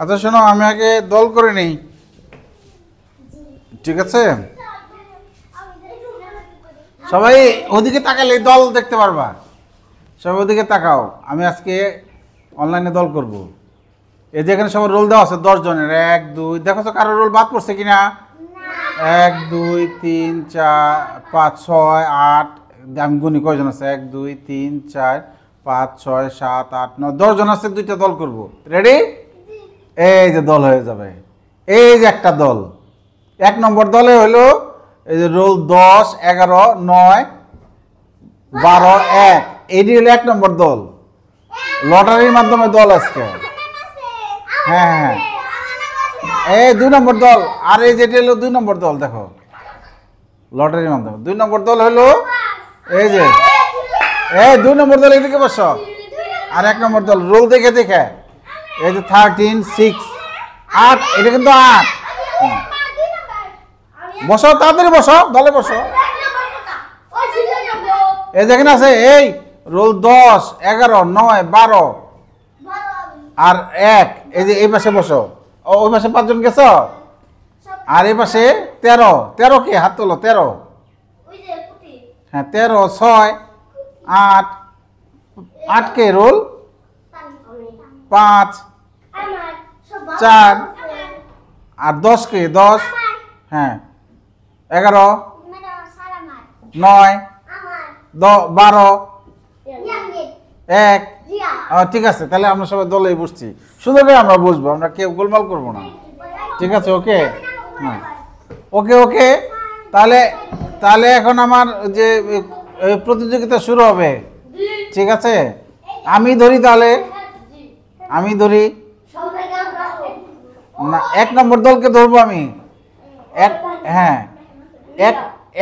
আচ্ছা শোনো, আমি আগে দল করে নেই, ঠিক আছে? সবাই ওদিকে তাকালে দল দেখতে পারবা। সবাই ওদিকে তাকাও, আমি আজকে অনলাইনে দল করব। এই যে এখানে সবার রোল দেওয়া আছে 10 জনের, 1 2, দেখো তো কারো রোল বাদ পড়ছে কিনা। 1 2 3 4 5 6 8, আমি গুনি কয়জন আছে, 1 2 3 4 5 6 7 8 9, 10 জন আছে। 2টা দল করব, রেডি? এই যে দল হয়ে যাবে, এই যে একটা দল। 1 নম্বর দলে হলো এই যে রোল 10 11 9 12 1, এটি হলো 1 নম্বর দল। লটারির মাধ্যমে দল আজকে। হ্যাঁ হ্যাঁ, এই 2 নম্বর দল। আর এই যেটি হলো 2 নম্বর দল, দেখো লটারির মাধ্যমে 2 নম্বর দল হলো এই যে, এই 2 নম্বর দল এদিকে বসো। আর 1 নম্বর দল রোল দেখে দেখে, এই যে 13 6 8, এটা কিন্তু 8। বসো, তাড়াতাড়ি বসো, দলে বসো। এই যেখানে আছে এই রোল 10 11 9 12 আর 1, এই যে এই পাশে বসো। ওই পাশে 5 জন গেছো। আর এই পাশে 13 13 কে হাত তোলো, 13। হ্যাঁ 13 6 8 8 কে রোল 5 4 আর 10 কে 10। হ্যাঁ 11 9 12 1। ঠিক আছে, তাহলে আমরা সবাই দলেই বসছি। সুন্দর করে আমরা বসবো, আমরা কেউ গোলমাল করবো না, ঠিক আছে? ওকে, হ্যাঁ ওকে ওকে। তাহলে তাহলে এখন আমার যে প্রতিযোগিতা শুরু হবে, ঠিক আছে? আমি ধরি, তাহলে আমি ধরি না, 1 নম্বর দলকে ধরবো আমি। হ্যাঁ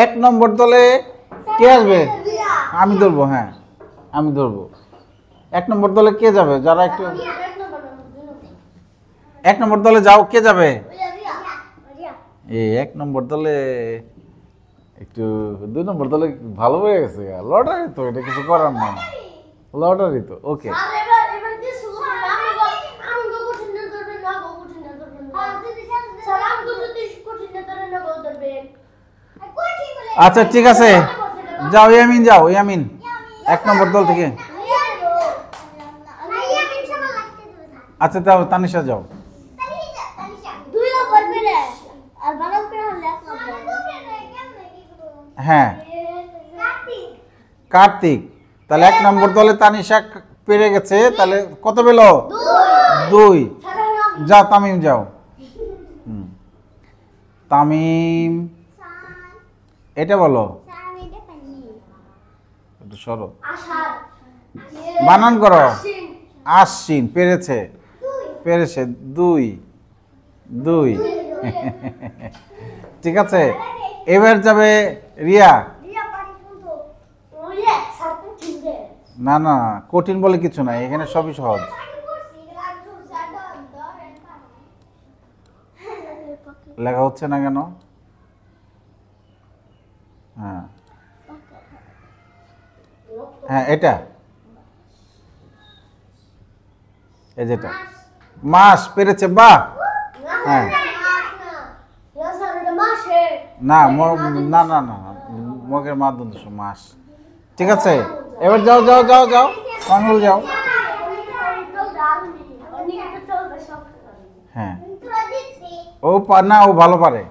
1 নম্বর দলে কে আসবে? আমি ধরবো, হ্যাঁ আমি ধরবো। 1 নম্বর দলে কে যাবে? যারা একটু 1 নম্বর দলে যাও, কে যাবে? এই 1 নম্বর দলে একটু 2 নম্বর দলে ভালো হয়ে গেছে। লটারি তো, এটা কিছু করার না, লটারি তো। ওকে আচ্ছা ঠিক আছে, যাও ইয়ামিন, যাও ইয়ামিন 1 নম্বর দল থেকে। আচ্ছা তাও তানিশা যাও। হ্যাঁ কার্তিক, তাহলে 1 নম্বর দলে তানিশা পেরে গেছে। তাহলে কত পেল? 2। যাও তামিম, যাও। তামিম এটা বলো, একটু সরো, বানান করো। আশ্বিন পেরেছে, পেরেছে 2 2। ঠিক আছে, এবার যাবে রিয়া। না না, কঠিন বলে কিছু নাই, এখানে সবই সহজ। লেখা হচ্ছে না কেন? হ্যাঁ হ্যাঁ, এটা এই যেটা মাস পেরেছে, বাহ। হ্যাঁ না না না না, মগের মাধ্যম মাস। ঠিক আছে, এবার যাও যাও যাও যাও, কনল যাও। হ্যাঁ ও না, ও ভালো পারে।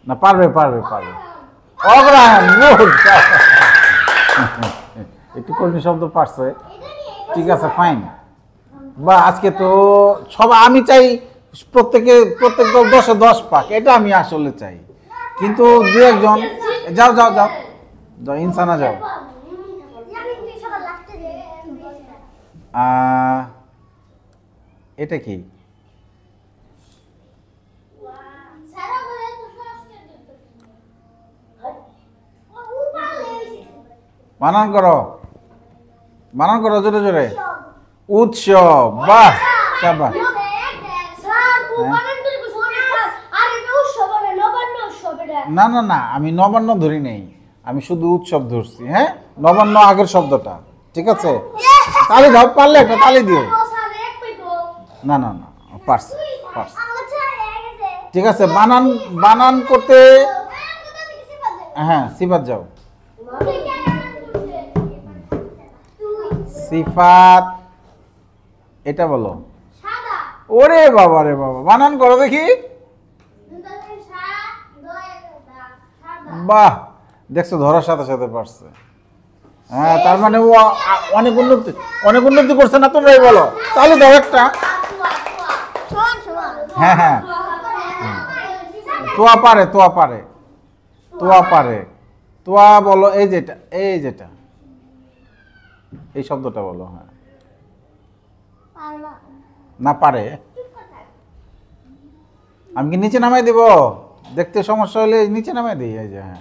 না পারবে পারবে পারবে। একটু কঠিন শব্দ পারছে, ঠিক আছে ফাইন। বা আজকে তো সবাই, আমি চাই প্রত্যেক দল 10-এ 10 পাক, এটা আমি আসলে চাই। কিন্তু 2-1 জন, যাও যাও যাও যাও, ইনসানা যাও। এটা কি? বানান করো, বানান করো জোরে জোরে। উৎসব, বাহ শাবাশ। না না না, আমি নবান্ন ধরি নেই, আমি শুধু উৎসব ধরছি। হ্যাঁ নবান্ন আগের শব্দটা, ঠিক আছে, তালি দাও, পারলে একটা তালি দিও। না না না, পারছে পারছে। ঠিক আছে, বানান বানান করতে, হ্যাঁ সিফাত যাও। সিফাত এটা বলো। ওরে বাবা রে বাবা, বানান করো দেখি। বাহ, দেখছো ধরার সাথে সাথে পারছে। হ্যাঁ, তার মানে ও অনেক উন্নতি করছে না? তোমরাই বলো তাহলে দাও একটা। হ্যাঁ হ্যাঁ, তোয়া পারে তোয়া পারে তোয়া পারে। তোয়া বলো, এই যেটা এই শব্দটা বলো। হ্যাঁ, না পারে। আমি কি নিচে নামাই দিব? দেখতে সমস্যা হলে নিচে নামাই দিই। এই যে হ্যাঁ,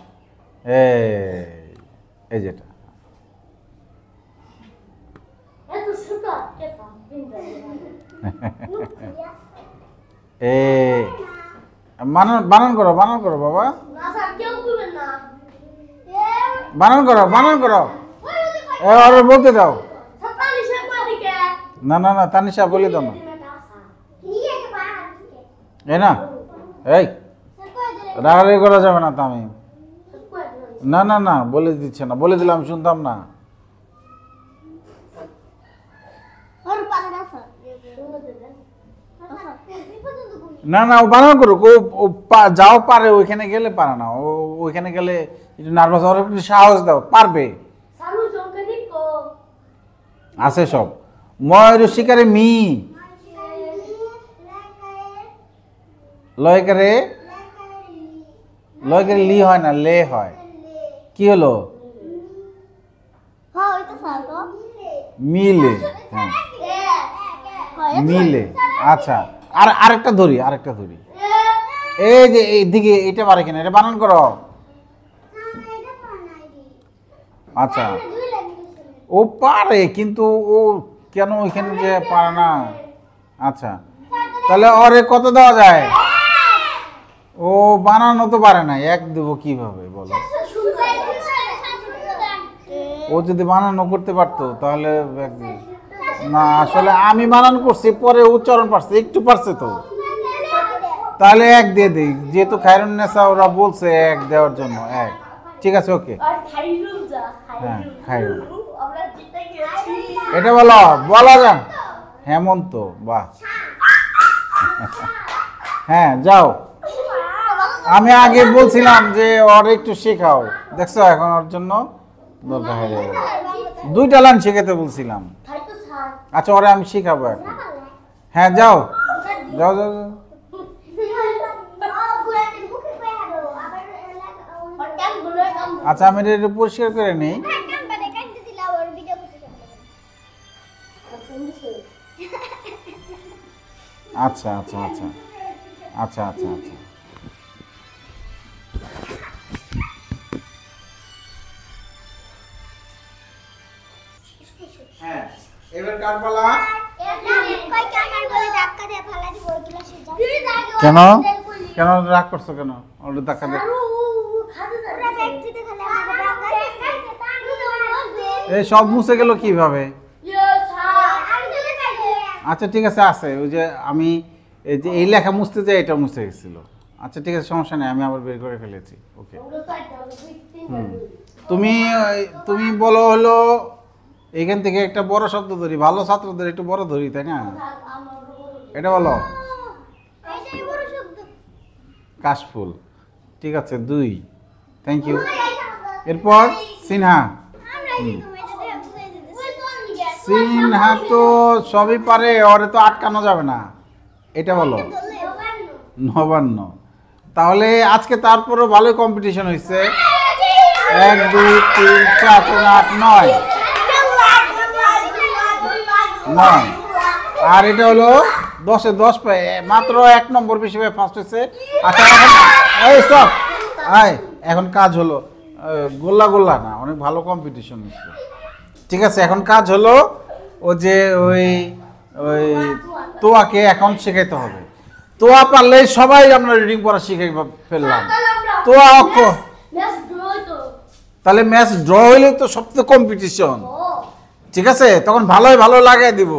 এই যেটা বানান করো বাবা, বানান করো। বলতে দাও। না না না, তানিশা বলে দাও না। এই না, এই রাগারাগি করা যাবে না। তামি না না না, বলে দিচ্ছে না, বলে দিলে আমি শুনতাম না। না না, ও বানান করুক। ও যাও পারে, ওইখানে গেলে পারে না। ও ওইখানে গেলে একটু নার্ভাস, ওর একটু সাহস দাও, পারবে। আছে সব। ময়ূর শিকারে মি, লয়কারে লি হয় না, লে হয়। কি হলো? মিলে। হ্যাঁ, মিলে। আচ্ছা, আরেকটা ধরি। এই যে এইদিকে এটা পারে কিনা, এটা বানান করো। আচ্ছা, ও পারে কিন্তু ও কেন ওইখানে যে পারে না? আচ্ছা, তাহলে ওরে কত দেওয়া যায়? ও বানানো তো পারে না, এক দেবো কিভাবে বলো? ও যদি বানানো করতে পারতো তাহলে না, আসলে আমি বানান করছি, পরে উচ্চারণ পারছে, একটু পারছে তো, তাহলে এক দিয়ে দিই। যেহেতু খায়রুন্নেসা ওরা বলছে এক দেওয়ার জন্য, এক। ঠিক আছে, ওকে। হ্যাঁ, খায়রুন। এটা বলা যান। হেমন্ত, বাহ। হ্যাঁ, যাও। আমি আগে বলছিলাম যে ওর একটু শেখাও, দেখছো এখন ওর জন্য দরকার হয়ে যাবে। 2টা লাইন শেখাতে বলছিলাম। আচ্ছা, ওরে আমি শেখাবো এখন। হ্যাঁ, যাও যাও যাও। আচ্ছা, আমি এটা পরিষ্কার করে নিই। আচ্ছা আচ্ছা আচ্ছা আচ্ছা আচ্ছা আচ্ছা। হ্যাঁ, এবার কার পালা? কেন কেন রাগ করছো কেন? ওটা ধাক্কা দে। এই সব মুছে গেল কিভাবে? আচ্ছা ঠিক আছে, আছে ওই যে আমি এই যে এই লেখা মুছতে যাই, এটা মুছে গেছিল। আচ্ছা ঠিক আছে, সমস্যা নেই, আমি আবার বের করে ফেলেছি। ওকে। তুমি বলো হলো এইখান থেকে একটা বড় শব্দ ধরি, ভালো ছাত্রদের একটু বড় ধরি, তাই না? এটা বলো। কাশফুল। ঠিক আছে, 2। Thank you. এরপর সিনহা। সিনহা তো সবই পারে, ওরে তো আটকানো যাবে না। এটা বলো। নবান্ন। তাহলে আজকে তারপরও ভালোই কম্পিটিশন হয়েছে। 1 2 3 4 5 6 9। আর এটা হলো 10-এ 10 পায়, মাত্র 1 নম্বর বেশি পায়, ফার্স্ট হয়েছে। আচ্ছা, স্টপ। এখন কাজ হলো গোল্লা না, অনেক ভালো কম্পিটিশন হচ্ছে। ঠিক আছে, এখন কাজ হলো ও যে ওই তোয়াকে এখন শেখাইতে হবে। তোয়া পারলে সবাই আমরা রিডিং পড়া শিখে ফেললাম। তোয়া অক্ষর, তাহলে ম্যাচ ড্র হইলে তো সবচেয়ে কম্পিটিশন। ঠিক আছে, তখন ভালোই ভালো লাগাই দিব,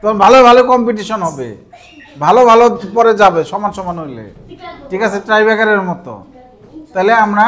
তখন ভালো ভালো কম্পিটিশন হবে, ভালো ভালো পরে যাবে সমান সমান হইলে, ঠিক আছে, ট্রাইব্রেকারের মতো। তাহলে আমরা